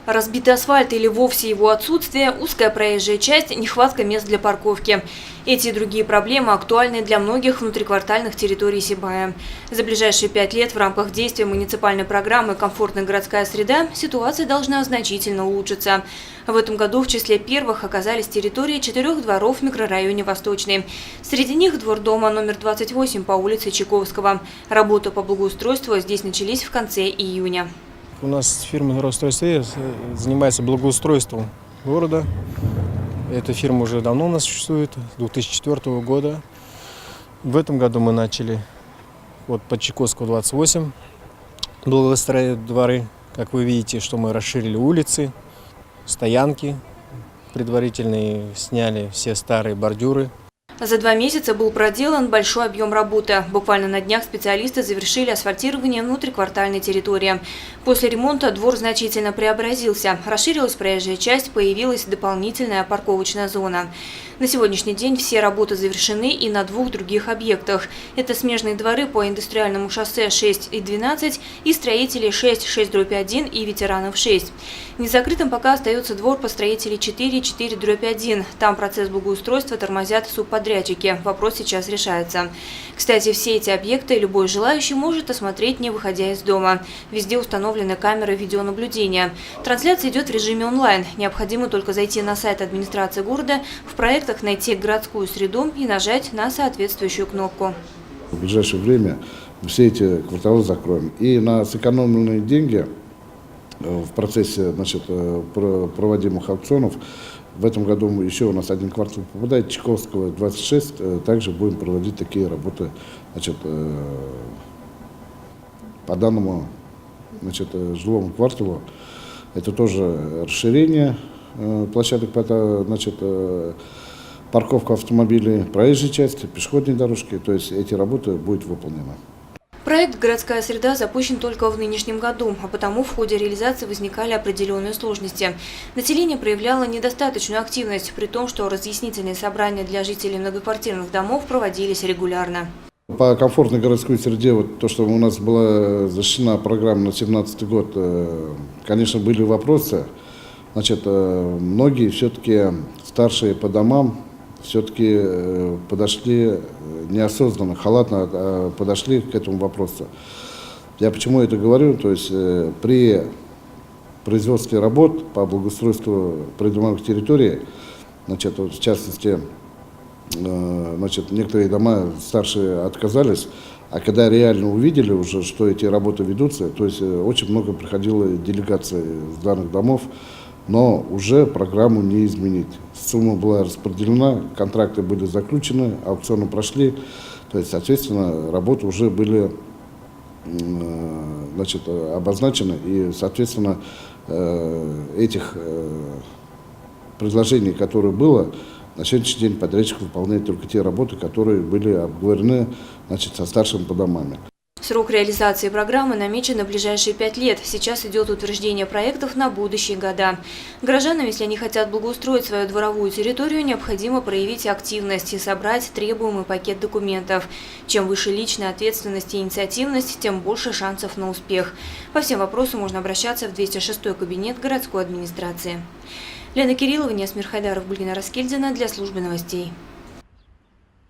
Разбитый асфальт или вовсе его отсутствие, узкая проезжая часть, нехватка мест для парковки. Эти и другие проблемы актуальны для многих внутриквартальных территорий Сибая. За ближайшие 5 лет в рамках действия муниципальной программы «Комфортная городская среда» ситуация должна значительно улучшиться. В этом году в числе первых оказались территории 4 дворов в микрорайоне Восточный. Среди них двор дома номер 28 по улице Чайковского. Работы по благоустройству здесь начались в конце июня. У нас фирма «Горостройстрой» занимается благоустройством города. Эта фирма уже давно у нас существует, с 2004 года. В этом году мы начали по Чайковского 28 благоустраивать дворы. Как вы видите, что мы расширили улицы, стоянки предварительные, сняли все старые бордюры. За 2 месяца был проделан большой объем работы. Буквально на днях специалисты завершили асфальтирование внутриквартальной территории. После ремонта двор значительно преобразился. Расширилась проезжая часть, появилась дополнительная парковочная зона. На сегодняшний день все работы завершены и на 2 других объектах. Это смежные дворы по индустриальному шоссе 6 и 12 и строителей 6, 6/1 и ветеранов 6. Незакрытым пока остается двор по строителей 4, 4/1. Там процесс благоустройства тормозят субподрядчики. Вопрос сейчас решается. Кстати, все эти объекты любой желающий может осмотреть, не выходя из дома. Везде установлены камеры видеонаблюдения. Трансляция идет в режиме онлайн. Необходимо только зайти на сайт администрации города, в проектах найти городскую среду и нажать на соответствующую кнопку. В ближайшее время все эти кварталы закроем. И на сэкономленные деньги в процессе проводимых аукционов в этом году еще у нас один квартал попадает, Чайковского 26, также будем проводить такие работы по данному жилому кварталу. Это тоже расширение площадок, парковка автомобилей, проезжей части, пешеходные дорожки. То есть эти работы будут выполнены. Проект «Городская среда» запущен только в нынешнем году, а потому в ходе реализации возникали определенные сложности. Население проявляло недостаточную активность, при том, что разъяснительные собрания для жителей многоквартирных домов проводились регулярно. По комфортной городской среде, то, что у нас была защищена программа на 2017 год, конечно, были вопросы. Многие все-таки старшие по домам все-таки подошли неосознанно, халатно подошли к этому вопросу. Я почему это говорю? То есть при производстве работ по благоустройству придомовых территорий, в частности, некоторые дома старшие отказались, а когда реально увидели уже, что эти работы ведутся, то есть очень много приходило делегаций с данных домов, но уже программу не изменить. Сумма была распределена, контракты были заключены, аукционы прошли, то есть, соответственно, работы уже были обозначены, и, соответственно, этих предложений, которые было, на сегодняшний день подрядчик выполняет только те работы, которые были обговорены со старшими по домам. Срок реализации программы намечен на ближайшие 5 лет. Сейчас идет утверждение проектов на будущие года. Горожанам, если они хотят благоустроить свою дворовую территорию, необходимо проявить активность и собрать требуемый пакет документов. Чем выше личная ответственность и инициативность, тем больше шансов на успех. По всем вопросам можно обращаться в 206-й кабинет городской администрации. Лена Кириллова, Неосмир Хайдаров, Бульгина Раскельдина для службы новостей.